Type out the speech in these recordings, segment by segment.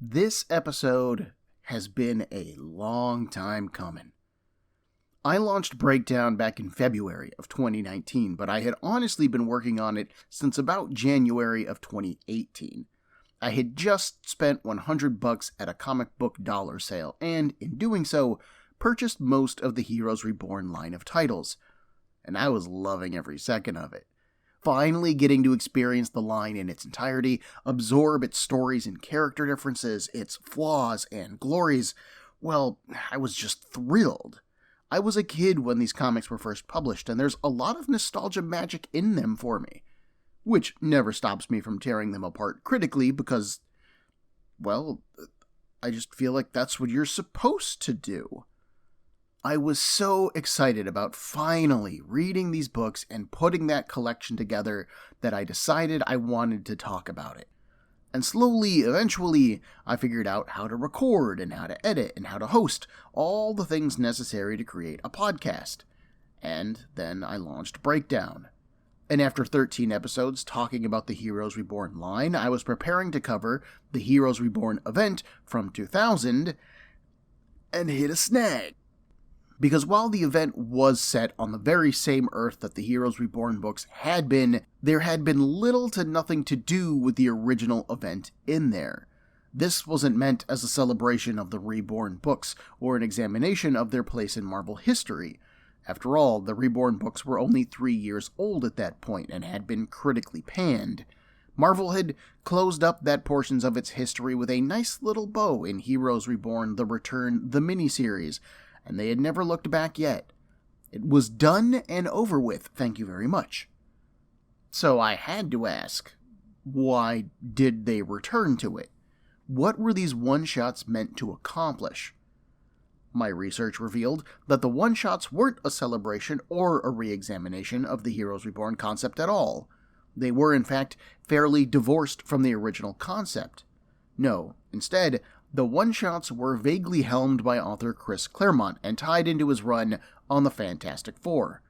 This episode has been a long time coming. I launched Breakdown back in February of 2019, but I had honestly been working on it since about January of 2018. I had just spent $100 at a comic book dollar sale, and in doing so, purchased most of the Heroes Reborn line of titles, and I was loving every second of it. Finally getting to experience the line in its entirety, absorb its stories and character differences, its flaws and glories, well, I was just thrilled. I was a kid when these comics were first published, and there's a lot of nostalgia magic in them for me, which never stops me from tearing them apart critically because, well, I just feel like that's what you're supposed to do. I was so excited about finally reading these books and putting that collection together that I decided I wanted to talk about it. And slowly, eventually, I figured out how to record and how to edit and how to host, all the things necessary to create a podcast. And then I launched Breakdown. And after 13 episodes talking about the Heroes Reborn line, I was preparing to cover the Heroes Reborn event from 2000 and hit a snag. Because while the event was set on the very same Earth that the Heroes Reborn books had been, there had been little to nothing to do with the original event in there. This wasn't meant as a celebration of the Reborn books, or an examination of their place in Marvel history. After all, the Reborn books were only 3 years old at that point, and had been critically panned. Marvel had closed up that portions of its history with a nice little bow in Heroes Reborn: The Return, the miniseries, and they had never looked back yet. It was done and over with, thank you very much. So I had to ask, why did they return to it? What were these one-shots meant to accomplish? My research revealed that the one-shots weren't a celebration or a re-examination of the Heroes Reborn concept at all. They were, in fact, fairly divorced from the original concept. No, instead, the one-shots were vaguely helmed by author Chris Claremont and tied into his run on the Fantastic Four.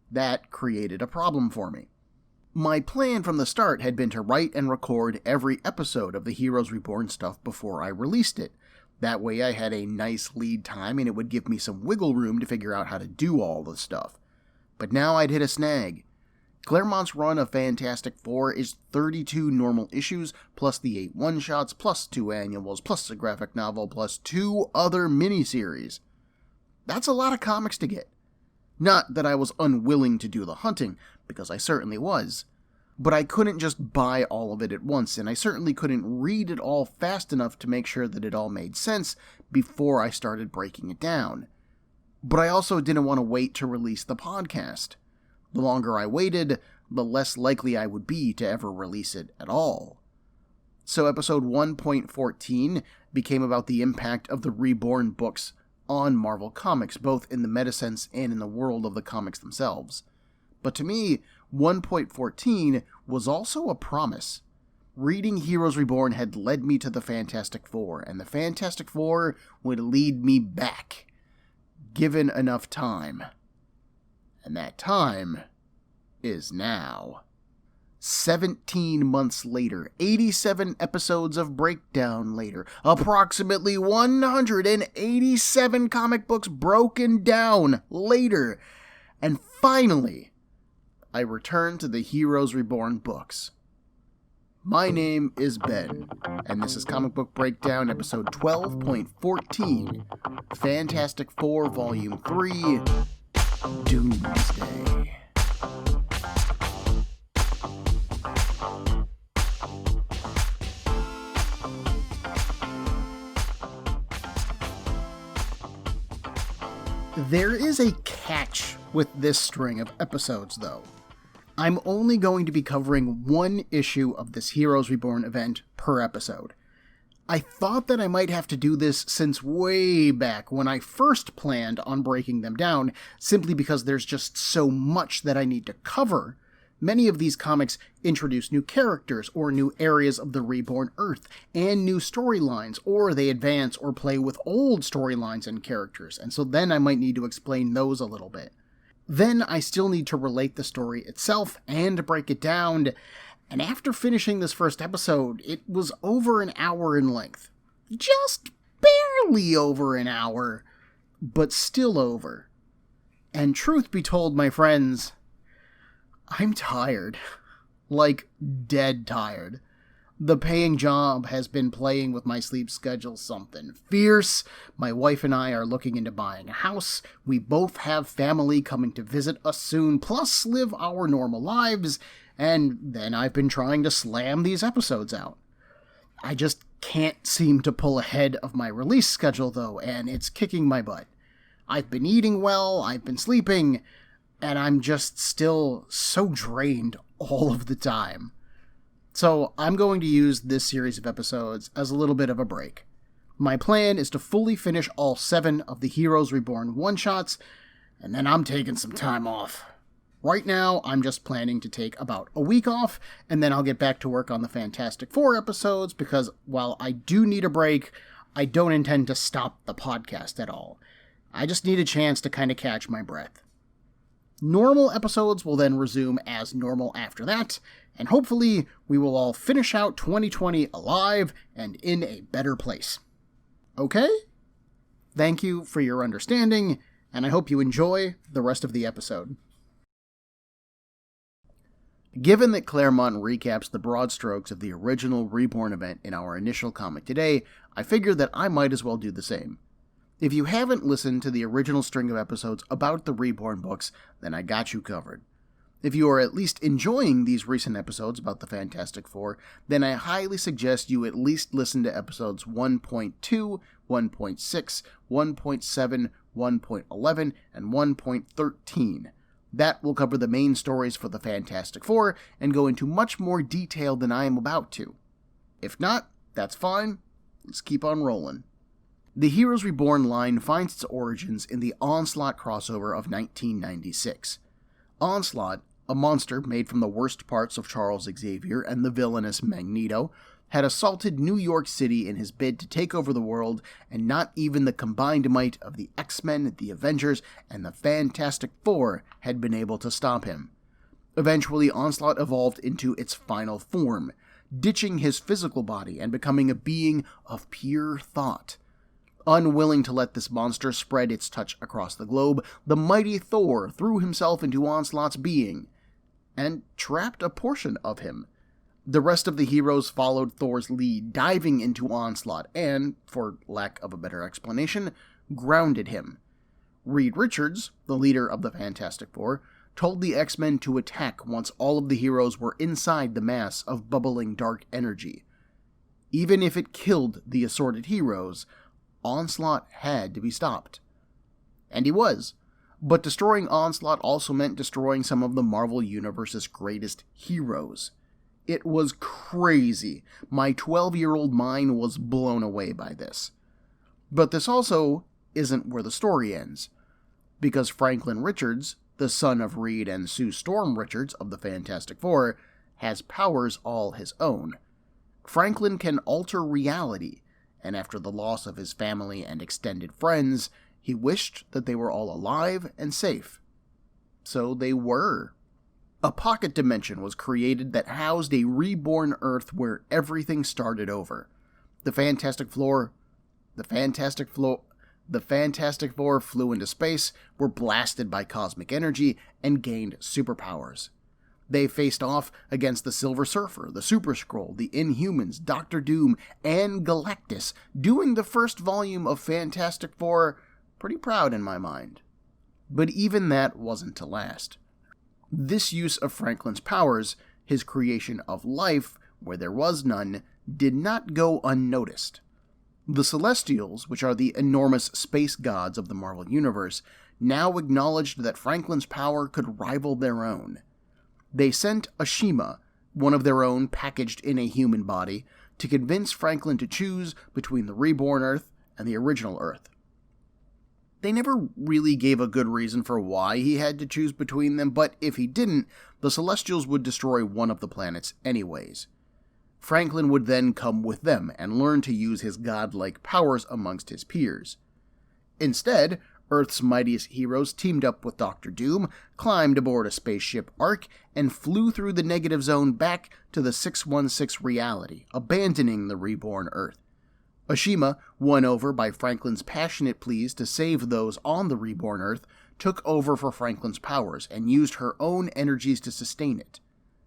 That created a problem for me. My plan from the start had been to write and record every episode of the Heroes Reborn stuff before I released it. That way I had a nice lead time and it would give me some wiggle room to figure out how to do all the stuff. But now I'd hit a snag. Claremont's run of Fantastic Four is 32 normal issues, plus the 8 one-shots, plus 2 annuals, plus a graphic novel, plus 2 other miniseries. That's a lot of comics to get. Not that I was unwilling to do the hunting, because I certainly was. But I couldn't just buy all of it at once, and I certainly couldn't read it all fast enough to make sure that it all made sense before I started breaking it down. But I also didn't want to wait to release the podcast. The longer I waited, the less likely I would be to ever release it at all. So episode 1.14 became about the impact of the Reborn books on Marvel Comics, both in the meta-sense and in the world of the comics themselves. But to me, 1.14 was also a promise. Reading Heroes Reborn had led me to the Fantastic Four, and the Fantastic Four would lead me back, given enough time. And that time is now. 17 months later, 87 episodes of Breakdown later, approximately 187 comic books broken down later, and finally, I return to the Heroes Reborn books. My name is Ben, and this is Comic Book Breakdown, episode 12.14, Fantastic Four, Volume 3, Doomsday. There is a catch with this string of episodes, though. I'm only going to be covering one issue of this Heroes Reborn event per episode. I thought that I might have to do this since way back when I first planned on breaking them down, simply because there's just so much that I need to cover. Many of these comics introduce new characters or new areas of the Reborn Earth, and new storylines, or they advance or play with old storylines and characters, and so then I might need to explain those a little bit. Then I still need to relate the story itself and break it down, And after finishing this first episode, it was over an hour in length. Just barely over an hour, but still over. And truth be told, my friends, I'm tired. Like, dead tired. The paying job has been playing with my sleep schedule something fierce. My wife and I are looking into buying a house. We both have family coming to visit us soon, plus live our normal lives. And then I've been trying to slam these episodes out. I just can't seem to pull ahead of my release schedule, though, and it's kicking my butt. I've been eating well, I've been sleeping, and I'm just still so drained all of the time. So I'm going to use this series of episodes as a little bit of a break. My plan is to fully finish all 7 of the Heroes Reborn one-shots, and then I'm taking some time off. Right now, I'm just planning to take about a week off, and then I'll get back to work on the Fantastic Four episodes, because while I do need a break, I don't intend to stop the podcast at all. I just need a chance to kind of catch my breath. Normal episodes will then resume as normal after that, and hopefully we will all finish out 2020 alive and in a better place. Okay? Thank you for your understanding, and I hope you enjoy the rest of the episode. Given that Claremont recaps the broad strokes of the original Reborn event in our initial comic today, I figured that I might as well do the same. If you haven't listened to the original string of episodes about the Reborn books, then I got you covered. If you are at least enjoying these recent episodes about the Fantastic Four, then I highly suggest you at least listen to episodes 1.2, 1.6, 1.7, 1.11, and 1.13. That will cover the main stories for the Fantastic Four and go into much more detail than I am about to. If not, that's fine. Let's keep on rolling. The Heroes Reborn line finds its origins in the Onslaught crossover of 1996. Onslaught, a monster made from the worst parts of Charles Xavier and the villainous Magneto, had assaulted New York City in his bid to take over the world, and not even the combined might of the X-Men, the Avengers, and the Fantastic Four had been able to stop him. Eventually, Onslaught evolved into its final form, ditching his physical body and becoming a being of pure thought. Unwilling to let this monster spread its touch across the globe, the mighty Thor threw himself into Onslaught's being, and trapped a portion of him. The rest of the heroes followed Thor's lead, diving into Onslaught and, for lack of a better explanation, grounded him. Reed Richards, the leader of the Fantastic Four, told the X-Men to attack once all of the heroes were inside the mass of bubbling dark energy. Even if it killed the assorted heroes, Onslaught had to be stopped. And he was. But destroying Onslaught also meant destroying some of the Marvel Universe's greatest heroes. It was crazy. My 12-year-old mind was blown away by this. But this also isn't where the story ends. Because Franklin Richards, the son of Reed and Sue Storm Richards of the Fantastic Four, has powers all his own. Franklin can alter reality, and after the loss of his family and extended friends, he wished that they were all alive and safe. So they were. A pocket dimension was created that housed a reborn Earth where everything started over. The Fantastic Four flew into space, were blasted by cosmic energy, and gained superpowers. They faced off against the Silver Surfer, the Super Skrull, the Inhumans, Doctor Doom, and Galactus, doing the first volume of Fantastic Four pretty proud in my mind. But even that wasn't to last. This use of Franklin's powers, his creation of life where there was none, did not go unnoticed. The Celestials, which are the enormous space gods of the Marvel Universe, now acknowledged that Franklin's power could rival their own. They sent Ashima, one of their own packaged in a human body, to convince Franklin to choose between the reborn Earth and the original Earth. They never really gave a good reason for why he had to choose between them, but if he didn't, the Celestials would destroy one of the planets anyways. Franklin would then come with them and learn to use his godlike powers amongst his peers. Instead, Earth's mightiest heroes teamed up with Dr. Doom, climbed aboard a spaceship Ark, and flew through the negative zone back to the 616 reality, abandoning the reborn Earth. Ashima, won over by Franklin's passionate pleas to save those on the reborn Earth, took over for Franklin's powers and used her own energies to sustain it.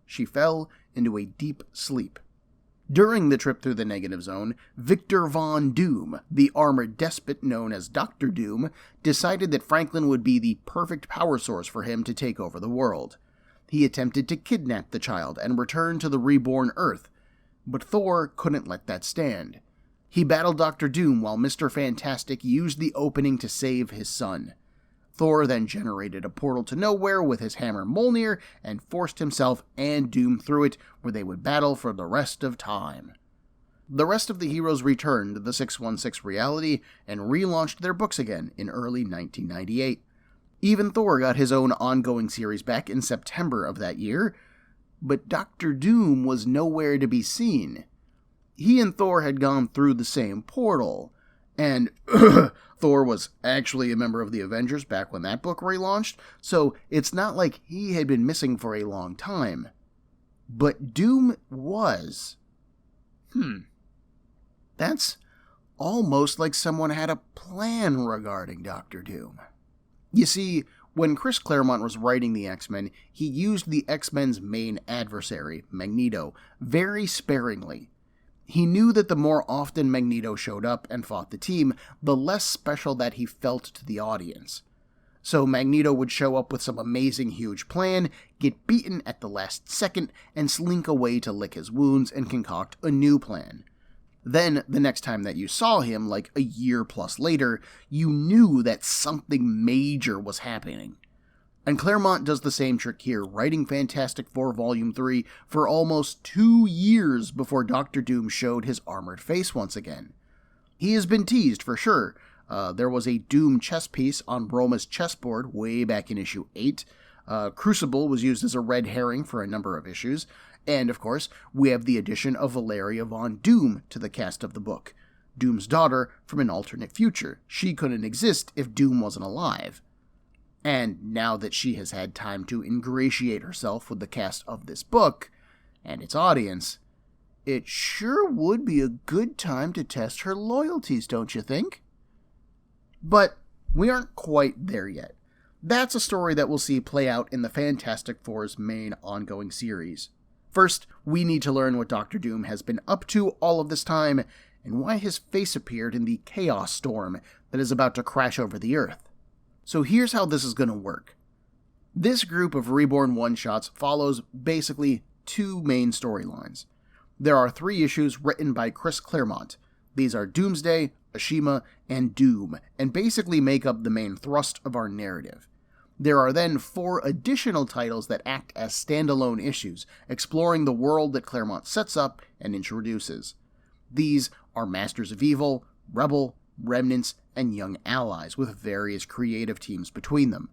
She fell into a deep sleep. During the trip through the negative zone, Victor Von Doom, the armored despot known as Dr. Doom, decided that Franklin would be the perfect power source for him to take over the world. He attempted to kidnap the child and return to the reborn Earth, but Thor couldn't let that stand. He battled Dr. Doom while Mr. Fantastic used the opening to save his son. Thor then generated a portal to nowhere with his hammer Mjolnir and forced himself and Doom through it, where they would battle for the rest of time. The rest of the heroes returned to the 616 reality and relaunched their books again in early 1998. Even Thor got his own ongoing series back in September of that year, but Dr. Doom was nowhere to be seen. He and Thor had gone through the same portal, and Thor was actually a member of the Avengers back when that book relaunched, so it's not like he had been missing for a long time. But Doom was. That's almost like someone had a plan regarding Dr. Doom. You see, when Chris Claremont was writing the X-Men, he used the X-Men's main adversary, Magneto, very sparingly. He knew that the more often Magneto showed up and fought the team, the less special that he felt to the audience. So Magneto would show up with some amazing huge plan, get beaten at the last second, and slink away to lick his wounds and concoct a new plan. Then, the next time that you saw him, like a year plus later, you knew that something major was happening. And Claremont does the same trick here, writing Fantastic Four Volume 3 for almost 2 years before Dr. Doom showed his armored face once again. He has been teased for sure. There was a Doom chess piece on Roma's chessboard way back in issue 8. Crucible was used as a red herring for a number of issues. And, of course, we have the addition of Valeria Von Doom to the cast of the book. Doom's daughter from an alternate future. She couldn't exist if Doom wasn't alive. And now that she has had time to ingratiate herself with the cast of this book and its audience, it sure would be a good time to test her loyalties, don't you think? But we aren't quite there yet. That's a story that we'll see play out in the Fantastic Four's main ongoing series. First, we need to learn what Dr. Doom has been up to all of this time and why his face appeared in the Chaos Storm that is about to crash over the Earth. So here's how this is going to work. This group of Reborn one-shots follows basically 2 main storylines. There are 3 issues written by Chris Claremont. These are Doomsday, Ashima, and Doom, and basically make up the main thrust of our narrative. There are then 4 additional titles that act as standalone issues, exploring the world that Claremont sets up and introduces. These are Masters of Evil, Rebel, Remnants, and Young Allies, with various creative teams between them.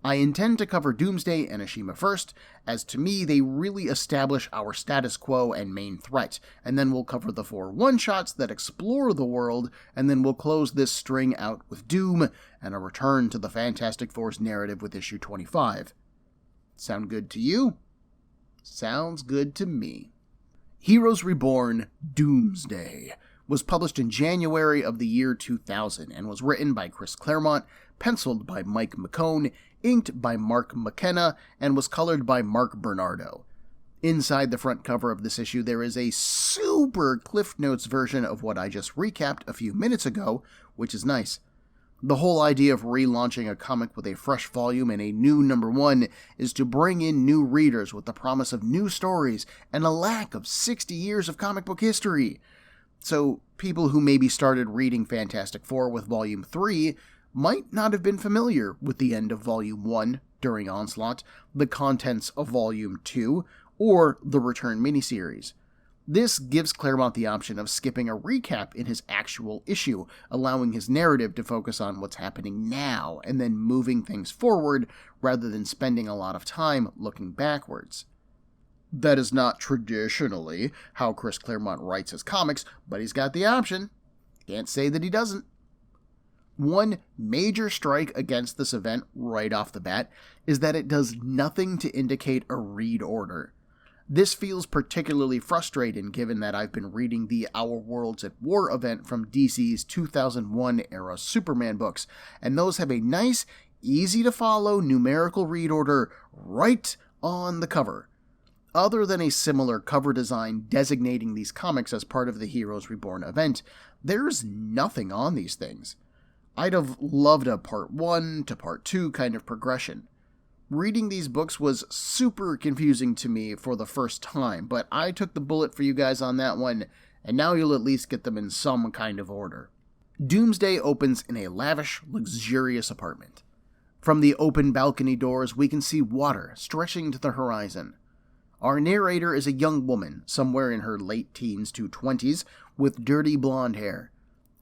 I intend to cover Doomsday and Ashima first, as to me they really establish our status quo and main threat, and then we'll cover the 4 one-shots that explore the world, and then we'll close this string out with Doom, and a return to the Fantastic Four's narrative with issue 25. Sound good to you? Sounds good to me. Heroes Reborn, Doomsday was published in January of the year 2000 and was written by Chris Claremont, penciled by Mike McKone, inked by Mark McKenna, and was colored by Mark Bernardo. Inside the front cover of this issue, there is a super Cliff Notes version of what I just recapped a few minutes ago, which is nice. The whole idea of relaunching a comic with a fresh volume and a new #1 is to bring in new readers with the promise of new stories and a lack of 60 years of comic book history. So people who maybe started reading Fantastic Four with Volume 3 might not have been familiar with the end of Volume 1 during Onslaught, the contents of Volume 2, or the Return miniseries. This gives Claremont the option of skipping a recap in his actual issue, allowing his narrative to focus on what's happening now, and then moving things forward rather than spending a lot of time looking backwards. That is not traditionally how Chris Claremont writes his comics, but he's got the option. Can't say that he doesn't. One major strike against this event right off the bat is that it does nothing to indicate a read order. This feels particularly frustrating given that I've been reading the Our Worlds at War event from DC's 2001 era Superman books, and those have a nice, easy-to-follow numerical read order right on the cover. Other than a similar cover design designating these comics as part of the Heroes Reborn event, there's nothing on these things. I'd have loved a part 1 to part 2 kind of progression. Reading these books was super confusing to me for the first time, but I took the bullet for you guys on that one, and now you'll at least get them in some kind of order. Doomsday opens in a lavish, luxurious apartment. From the open balcony doors, we can see water stretching to the horizon. Our narrator is a young woman, somewhere in her late teens to 20s, with dirty blonde hair.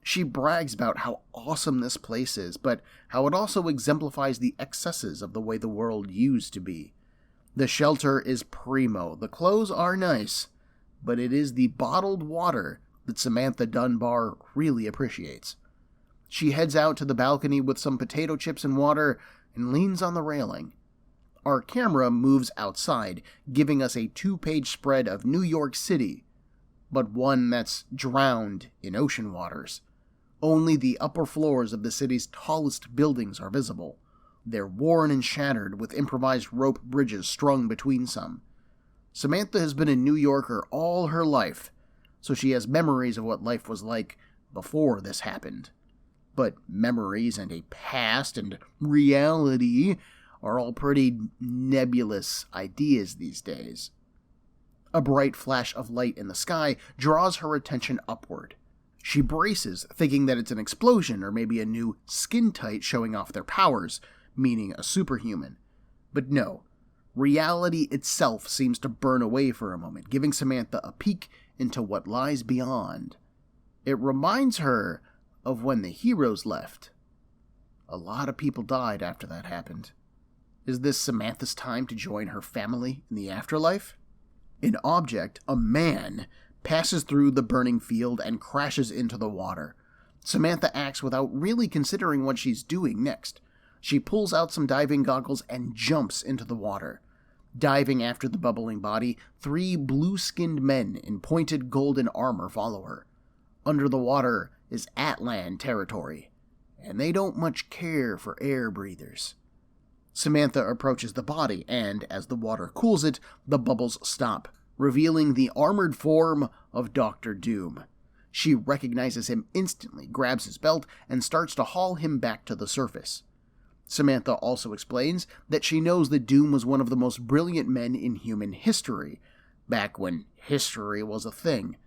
She brags about how awesome this place is, but how it also exemplifies the excesses of the way the world used to be. The shelter is primo, the clothes are nice, but it is the bottled water that Samantha Dunbar really appreciates. She heads out to the balcony with some potato chips and water and leans on the railing. Our camera moves outside, giving us a 2-page spread of New York City, but one that's drowned in ocean waters. Only the upper floors of the city's tallest buildings are visible. They're worn and shattered, with improvised rope bridges strung between some. Samantha has been a New Yorker all her life, so she has memories of what life was like before this happened. But memories and a past and reality are all pretty nebulous ideas these days. A bright flash of light in the sky draws her attention upward. She braces, thinking that it's an explosion or maybe a new skin tight showing off their powers, meaning a superhuman. But no, reality itself seems to burn away for a moment, giving Samantha a peek into what lies beyond. It reminds her of when the heroes left. A lot of people died after that happened. Is this Samantha's time to join her family in the afterlife? An object, a man, passes through the burning field and crashes into the water. Samantha acts without really considering what she's doing next. She pulls out some diving goggles and jumps into the water. Diving after the bubbling body, 3 blue-skinned men in pointed golden armor follow her. Under the water is Atlan territory, and they don't much care for air breathers. Samantha approaches the body, and as the water cools it, the bubbles stop, revealing the armored form of Dr. Doom. She recognizes him instantly, grabs his belt, and starts to haul him back to the surface. Samantha also explains that she knows that Doom was one of the most brilliant men in human history, back when history was a thing.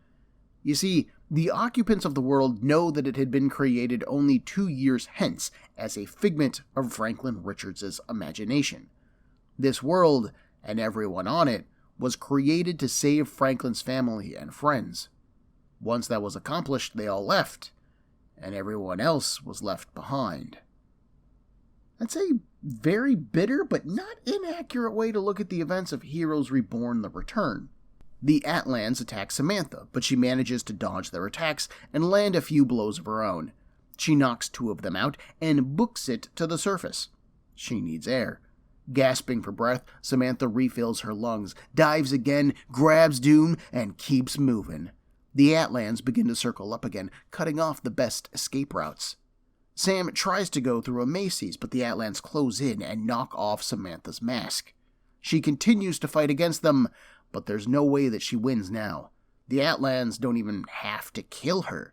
You see, the occupants of the world know that it had been created only 2 years hence as a figment of Franklin Richards' imagination. This world, and everyone on it, was created to save Franklin's family and friends. Once that was accomplished, they all left, and everyone else was left behind. That's a very bitter but not inaccurate way to look at the events of Heroes Reborn: The Return. The Atlans attack Samantha, but she manages to dodge their attacks and land a few blows of her own. She knocks 2 of them out and books it to the surface. She needs air. Gasping for breath, Samantha refills her lungs, dives again, grabs Doom, and keeps moving. The Atlans begin to circle up again, cutting off the best escape routes. Sam tries to go through a Macy's, but the Atlans close in and knock off Samantha's mask. She continues to fight against them, but there's no way that she wins now. The Atlans don't even have to kill her.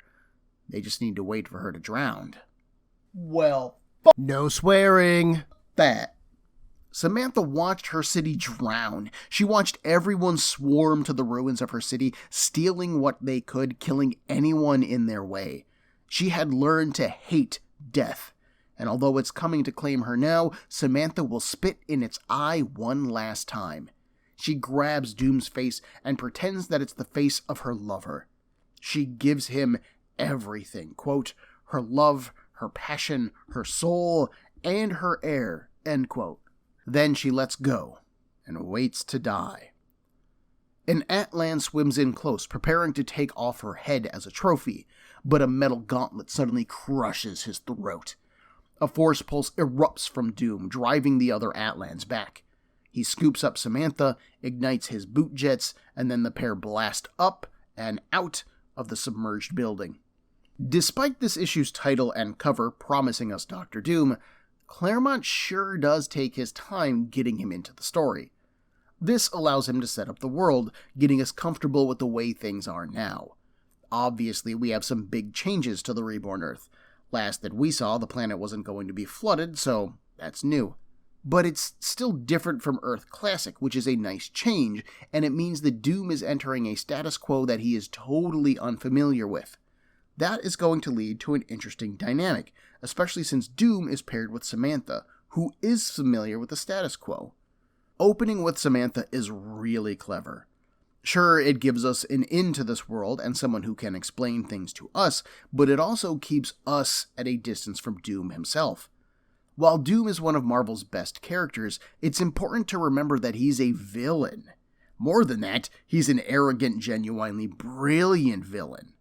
They just need to wait for her to drown. Well, no swearing. That. Samantha watched her city drown. She watched everyone swarm to the ruins of her city, stealing what they could, killing anyone in their way. She had learned to hate death, and although it's coming to claim her now, Samantha will spit in its eye one last time. She grabs Doom's face and pretends that it's the face of her lover. She gives him everything, quote, her love, her passion, her soul, and her air, end quote. Then she lets go and waits to die. An Atlan swims in close, preparing to take off her head as a trophy, but a metal gauntlet suddenly crushes his throat. A force pulse erupts from Doom, driving the other Atlans back. He scoops up Samantha, ignites his boot jets, and then the pair blast up and out of the submerged building. Despite this issue's title and cover promising us Dr. Doom, Claremont sure does take his time getting him into the story. This allows him to set up the world, getting us comfortable with the way things are now. Obviously, we have some big changes to the Reborn Earth. Last that we saw, the planet wasn't going to be flooded, so that's new. But it's still different from Earth Classic, which is a nice change, and it means that Doom is entering a status quo that he is totally unfamiliar with. That is going to lead to an interesting dynamic, especially since Doom is paired with Samantha, who is familiar with the status quo. Opening with Samantha is really clever. Sure, it gives us an in to this world and someone who can explain things to us, but it also keeps us at a distance from Doom himself. While Doom is one of Marvel's best characters, it's important to remember that he's a villain. More than that, he's an arrogant, genuinely brilliant villain.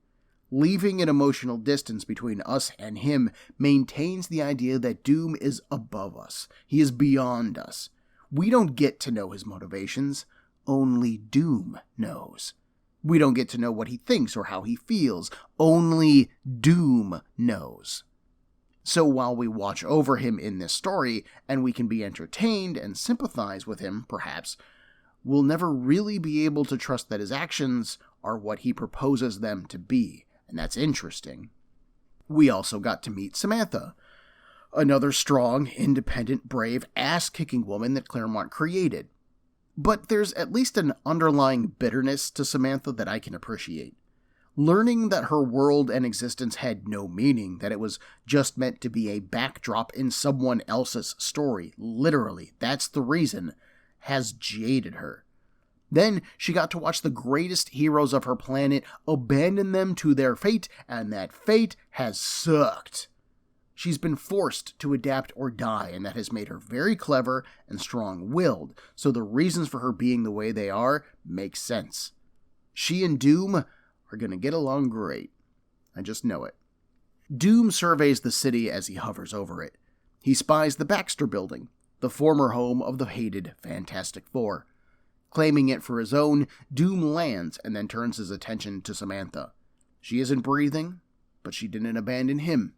Leaving an emotional distance between us and him maintains the idea that Doom is above us. He is beyond us. We don't get to know his motivations. Only Doom knows. We don't get to know what he thinks or how he feels. Only Doom knows. So while we watch over him in this story, and we can be entertained and sympathize with him, perhaps, we'll never really be able to trust that his actions are what he proposes them to be, and that's interesting. We also got to meet Samantha, another strong, independent, brave, ass-kicking woman that Claremont created. But there's at least an underlying bitterness to Samantha that I can appreciate. Learning that her world and existence had no meaning, that it was just meant to be a backdrop in someone else's story, literally, that's the reason, has jaded her. Then she got to watch the greatest heroes of her planet abandon them to their fate, and that fate has sucked. She's been forced to adapt or die, and that has made her very clever and strong-willed, so the reasons for her being the way they are make sense. She and Doom are going to get along great. I just know it. Doom surveys the city as he hovers over it. He spies the Baxter Building, the former home of the hated Fantastic Four. Claiming it for his own, Doom lands and then turns his attention to Samantha. She isn't breathing, but she didn't abandon him.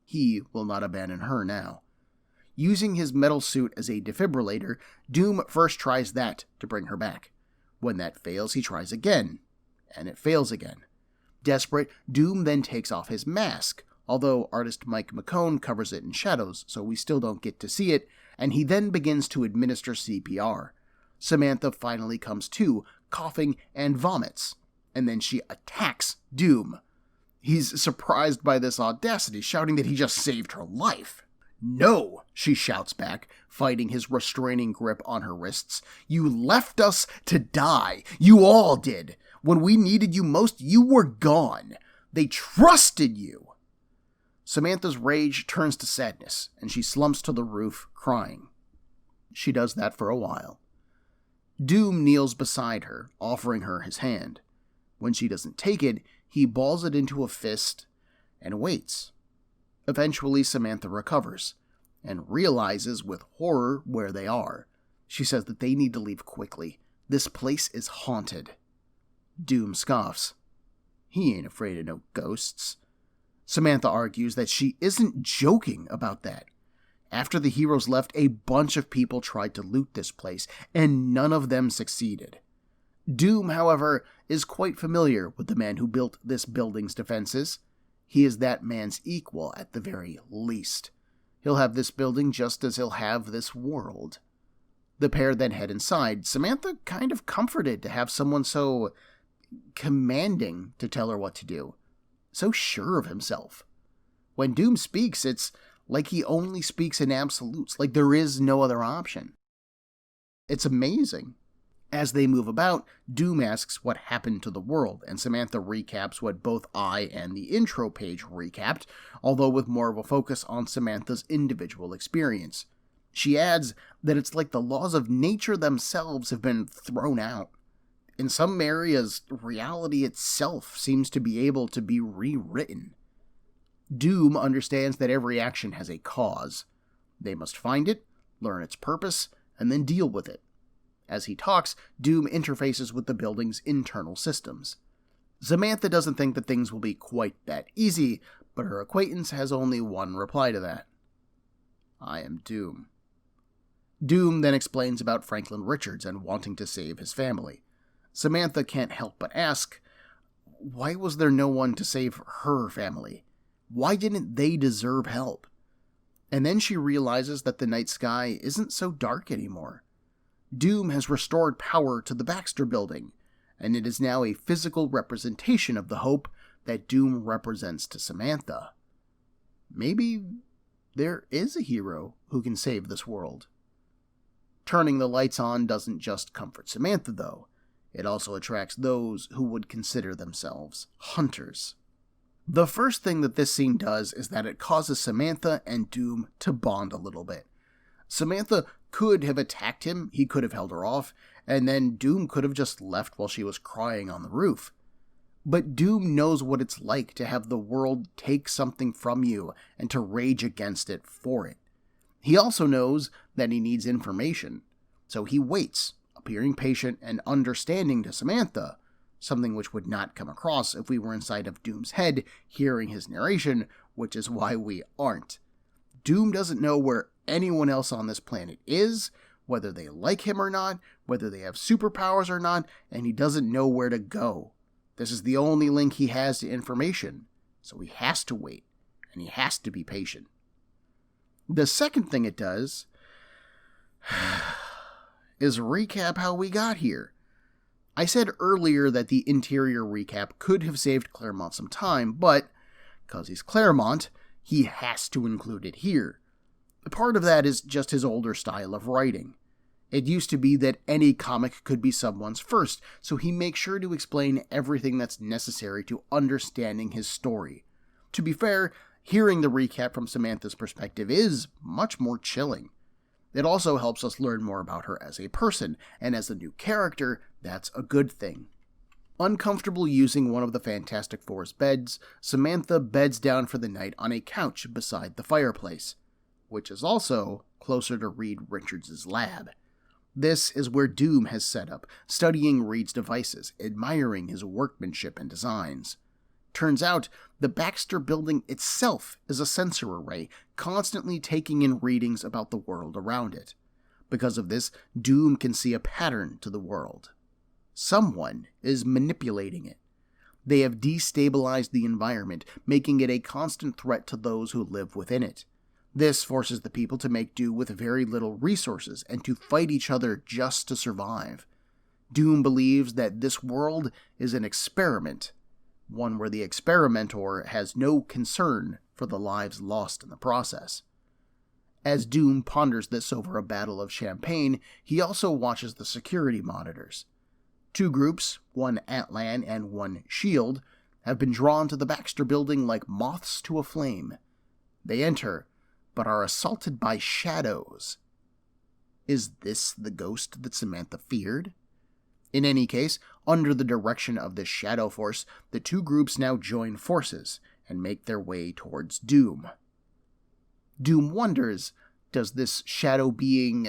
He will not abandon her now. Using his metal suit as a defibrillator, Doom first tries that to bring her back. When that fails, he tries again, and it fails again. Desperate, Doom then takes off his mask, although artist Mike McKone covers it in shadows, so we still don't get to see it, and he then begins to administer CPR. Samantha finally comes to, coughing and vomits, and then she attacks Doom. He's surprised by this audacity, shouting that he just saved her life. "No," she shouts back, fighting his restraining grip on her wrists. "You left us to die. You all did. When we needed you most, you were gone. They trusted you." Samantha's rage turns to sadness, and she slumps to the roof, crying. She does that for a while. Doom kneels beside her, offering her his hand. When she doesn't take it, he balls it into a fist and waits. Eventually, Samantha recovers and realizes with horror where they are. She says that they need to leave quickly. This place is haunted. Doom scoffs. He ain't afraid of no ghosts. Samantha argues that she isn't joking about that. After the heroes left, a bunch of people tried to loot this place, and none of them succeeded. Doom, however, is quite familiar with the man who built this building's defenses. He is that man's equal at the very least. He'll have this building just as he'll have this world. The pair then head inside, Samantha kind of comforted to have someone so commanding to tell her what to do. So sure of himself. When Doom speaks, it's like he only speaks in absolutes, like there is no other option. It's amazing. As they move about, Doom asks what happened to the world, and Samantha recaps what both I and the intro page recapped, although with more of a focus on Samantha's individual experience. She adds that it's like the laws of nature themselves have been thrown out. in some areas, reality itself seems to be able to be rewritten. Doom understands that every action has a cause. They must find it, learn its purpose, and then deal with it. As he talks, Doom interfaces with the building's internal systems. Samantha doesn't think that things will be quite that easy, but her acquaintance has only one reply to that. I am Doom. Doom then explains about Franklin Richards and wanting to save his family. Samantha can't help but ask, why was there no one to save her family? Why didn't they deserve help? And then she realizes that the night sky isn't so dark anymore. Doom has restored power to the Baxter Building, and it is now a physical representation of the hope that Doom represents to Samantha. Maybe there is a hero who can save this world. Turning the lights on doesn't just comfort Samantha, though. It also attracts those who would consider themselves hunters. The first thing that this scene does is that it causes Samantha and Doom to bond a little bit. Samantha could have attacked him, he could have held her off, and then Doom could have just left while she was crying on the roof. But Doom knows what it's like to have the world take something from you and to rage against it for it. He also knows that he needs information, so he waits, appearing patient and understanding to Samantha, something which would not come across if we were inside of Doom's head hearing his narration, which is why we aren't. Doom doesn't know where anyone else on this planet is, whether they like him or not, whether they have superpowers or not, and he doesn't know where to go. This is the only link he has to information, so he has to wait, and he has to be patient. The second thing it does is recap how we got here. I said earlier that the interior recap could have saved Claremont some time, but, because he's Claremont, he has to include it here. Part of that is just his older style of writing. It used to be that any comic could be someone's first, so he makes sure to explain everything that's necessary to understanding his story. To be fair, hearing the recap from Samantha's perspective is much more chilling. It also helps us learn more about her as a person, and as a new character, that's a good thing. Uncomfortable using one of the Fantastic Four's beds, Samantha beds down for the night on a couch beside the fireplace, which is also closer to Reed Richards' lab. This is where Doom has set up, studying Reed's devices, admiring his workmanship and designs. Turns out, the Baxter Building itself is a sensor array, constantly taking in readings about the world around it. Because of this, Doom can see a pattern to the world. Someone is manipulating it. They have destabilized the environment, making it a constant threat to those who live within it. This forces the people to make do with very little resources and to fight each other just to survive. Doom believes that this world is an experiment, one where the experimenter has no concern for the lives lost in the process. As Doom ponders this over a battle of champagne, he also watches the security monitors. Two groups, one Atlan and one S.H.I.E.L.D., have been drawn to the Baxter Building like moths to a flame. They enter, but are assaulted by shadows. Is this the ghost that Samantha feared? In any case, under the direction of this shadow force, the two groups now join forces and make their way towards Doom. Doom wonders, does this shadow being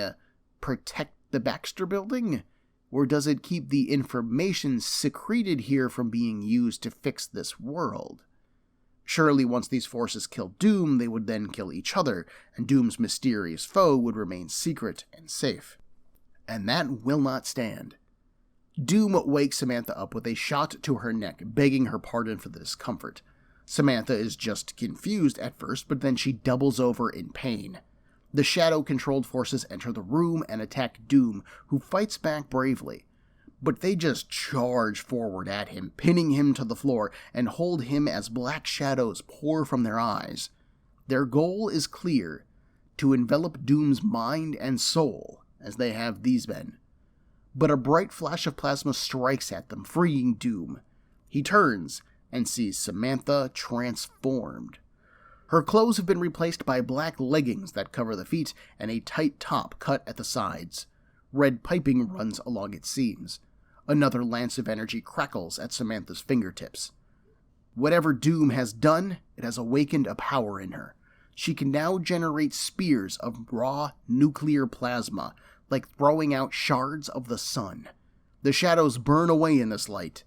protect the Baxter Building? Or does it keep the information secreted here from being used to fix this world? Surely once these forces kill Doom, they would then kill each other, and Doom's mysterious foe would remain secret and safe. And that will not stand. Doom wakes Samantha up with a shot to her neck, begging her pardon for the discomfort. Samantha is just confused at first, but then she doubles over in pain. The shadow-controlled forces enter the room and attack Doom, who fights back bravely. But they just charge forward at him, pinning him to the floor, and hold him as black shadows pour from their eyes. Their goal is clear, to envelop Doom's mind and soul, as they have these men. But a bright flash of plasma strikes at them, freeing Doom. He turns and sees Samantha transformed. Her clothes have been replaced by black leggings that cover the feet and a tight top cut at the sides. Red piping runs along its seams. Another lance of energy crackles at Samantha's fingertips. Whatever Doom has done, it has awakened a power in her. She can now generate spears of raw nuclear plasma, like throwing out shards of the sun. The shadows burn away in this light,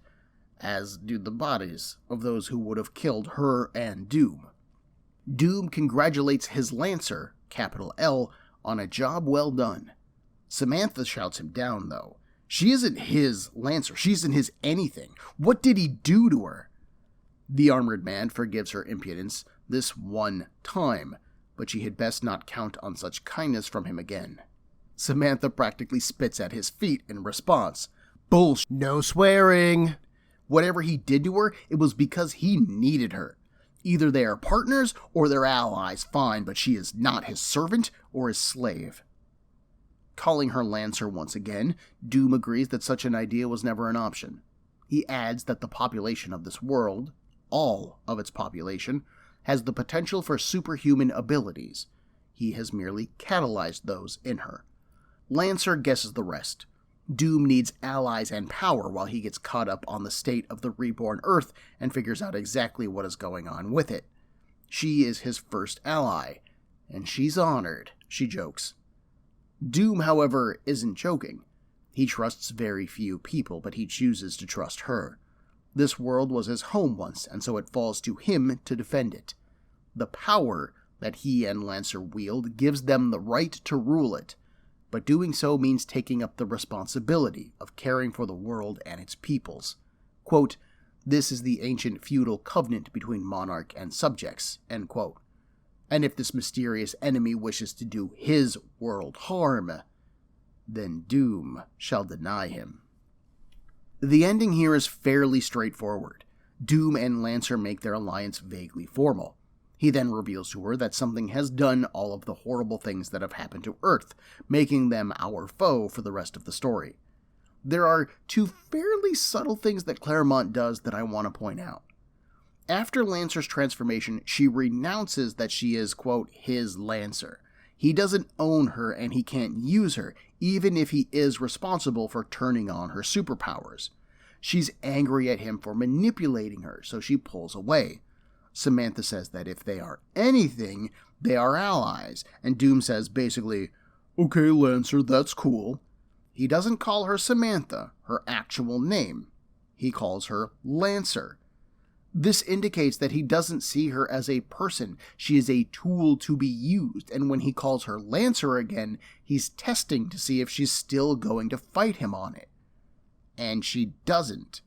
as do the bodies of those who would have killed her and Doom. Doom congratulates his Lancer, capital L, on a job well done. Samantha shouts him down, though. She isn't his Lancer. She isn't his anything. What did he do to her? The armored man forgives her impudence this one time, but she had best not count on such kindness from him again. Samantha practically spits at his feet in response. Bullshit. No swearing. Whatever he did to her, it was because he needed her. Either they are partners or they're allies, fine, but she is not his servant or his slave. Calling her Lancer once again, Doom agrees that such an idea was never an option. He adds that the population of this world, all of its population, has the potential for superhuman abilities. He has merely catalyzed those in her. Lancer guesses the rest. Doom needs allies and power while he gets caught up on the state of the reborn Earth and figures out exactly what is going on with it. She is his first ally, and she's honored, she jokes. Doom, however, isn't joking. He trusts very few people, but he chooses to trust her. This world was his home once, and so it falls to him to defend it. The power that he and Lancer wield gives them the right to rule it, but doing so means taking up the responsibility of caring for the world and its peoples. Quote, "This is the ancient feudal covenant between monarch and subjects," end quote. And if this mysterious enemy wishes to do his world harm, then Doom shall deny him. The ending here is fairly straightforward. Doom and Lancer make their alliance vaguely formal. He then reveals to her that something has done all of the horrible things that have happened to Earth, making them our foe for the rest of the story. There are two fairly subtle things that Claremont does that I want to point out. After Lancer's transformation, she renounces that she is, quote, his Lancer. He doesn't own her and he can't use her, even if he is responsible for turning on her superpowers. She's angry at him for manipulating her, so she pulls away. Samantha says that if they are anything, they are allies, and Doom says basically, "Okay, Lancer, that's cool." He doesn't call her Samantha, her actual name. He calls her Lancer. This indicates that he doesn't see her as a person. She is a tool to be used, and when he calls her Lancer again, he's testing to see if she's still going to fight him on it. And she doesn't.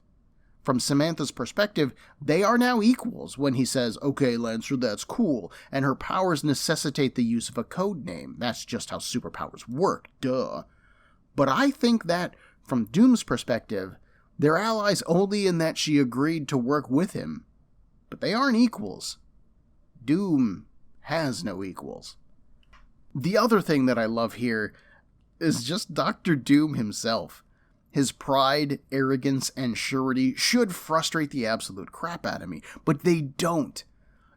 From Samantha's perspective, they are now equals when he says, "Okay, Lancer, that's cool," and her powers necessitate the use of a code name. That's just how superpowers work, duh. But I think that, from Doom's perspective, they're allies only in that she agreed to work with him. But they aren't equals. Doom has no equals. The other thing that I love here is just Dr. Doom himself. His pride, arrogance, and surety should frustrate the absolute crap out of me, but they don't.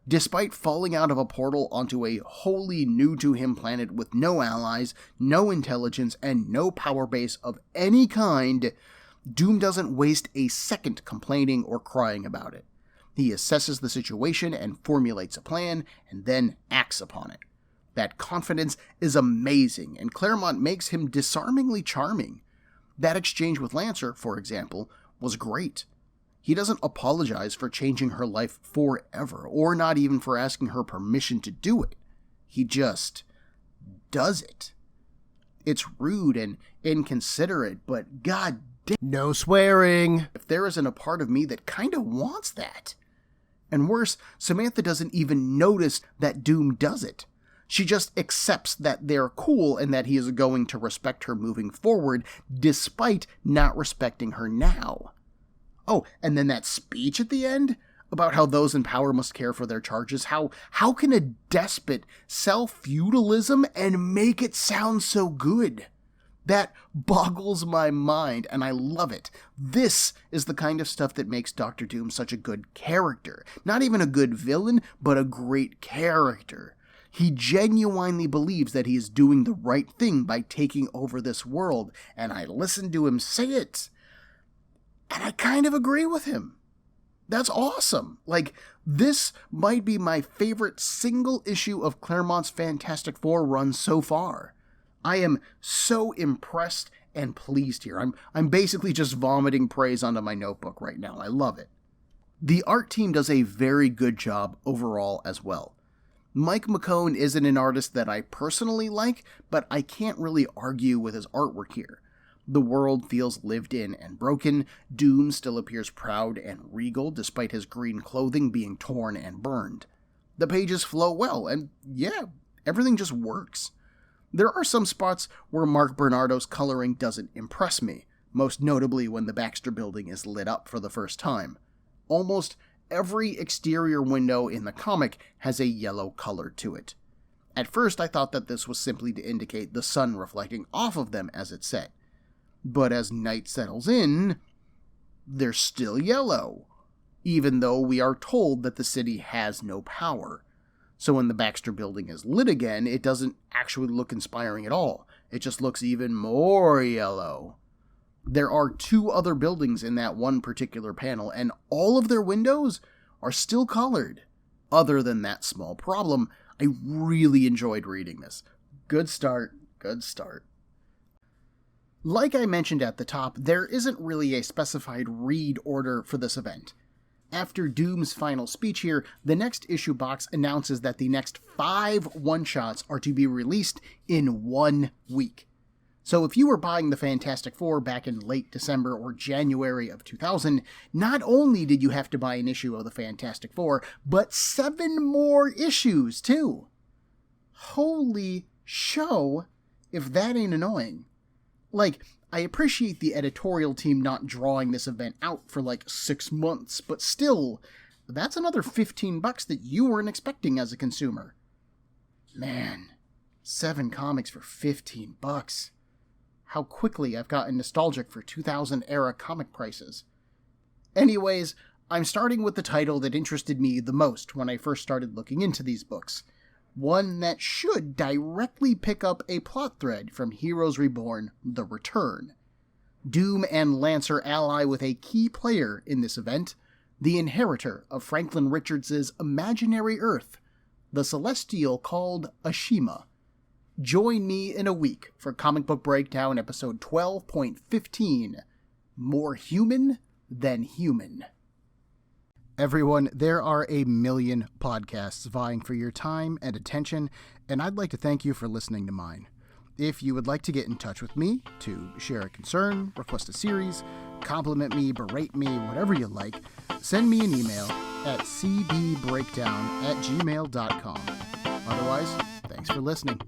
Despite falling out of a portal onto a wholly new-to-him planet with no allies, no intelligence, and no power base of any kind, Doom doesn't waste a second complaining or crying about it. He assesses the situation and formulates a plan, and then acts upon it. That confidence is amazing, and Claremont makes him disarmingly charming. That exchange with Lancer, for example, was great. He doesn't apologize for changing her life forever, or not even for asking her permission to do it. He just does it. It's rude and inconsiderate, but god damn, no swearing. If there isn't a part of me that kinda wants that. And worse, Samantha doesn't even notice that Doom does it. She just accepts that they're cool and that he is going to respect her moving forward, despite not respecting her now. Oh, and then that speech at the end about how those in power must care for their charges. How can a despot sell feudalism and make it sound so good? That boggles my mind, and I love it. This is the kind of stuff that makes Dr. Doom such a good character. Not even a good villain, but a great character. He genuinely believes that he is doing the right thing by taking over this world, and I listen to him say it, And I kind of agree with him. That's awesome. Like, this might be my favorite single issue of Claremont's Fantastic Four run so far. I am so impressed and pleased here. I'm basically just vomiting praise onto my notebook right now. I love it. The art team does a very good job overall as well. Mike McKone isn't an artist that I personally like, but I can't really argue with his artwork here. The world feels lived in and broken. Doom still appears proud and regal despite his green clothing being torn and burned. The pages flow well, and yeah, everything just works. There are some spots where Mark Bernardo's coloring doesn't impress me, most notably when the Baxter building is lit up for the first time. Almost every exterior window in the comic has a yellow color to it. At first I thought that this was simply to indicate the sun reflecting off of them as it set. But as night settles in, they're still yellow, even though we are told that the city has no power. So when the Baxter building is lit again, it doesn't actually look inspiring at all. It just looks even more yellow. There are 2 other buildings in that one particular panel, and all of their windows are still colored. Other than that small problem, I really enjoyed reading this. Good start, good start. Like I mentioned at the top, there isn't really a specified read order for this event. After Doom's final speech here, the next issue box announces that the next 5 one-shots are to be released in 1 week. So if you were buying the Fantastic Four back in late December or January of 2000, not only did you have to buy an issue of the Fantastic Four, but 7 more issues too. Holy show, if that ain't annoying. Like, I appreciate the editorial team not drawing this event out for like 6 months, but still, that's another $15 that you weren't expecting as a consumer. Man, 7 comics for $15. How quickly I've gotten nostalgic for 2000-era comic prices. Anyways, I'm starting with the title that interested me the most when I first started looking into these books. One that should directly pick up a plot thread from Heroes Reborn, The Return. Doom and Lancer ally with a key player in this event, the inheritor of Franklin Richards' imaginary Earth, the celestial called Ashima. Join me in a week for Comic Book Breakdown episode 12.15, More Human Than Human. Everyone, there are a million podcasts vying for your time and attention, and I'd like to thank you for listening to mine. If you would like to get in touch with me to share a concern, request a series, compliment me, berate me, whatever you like, send me an email at cbbreakdown@gmail.com. Otherwise, thanks for listening.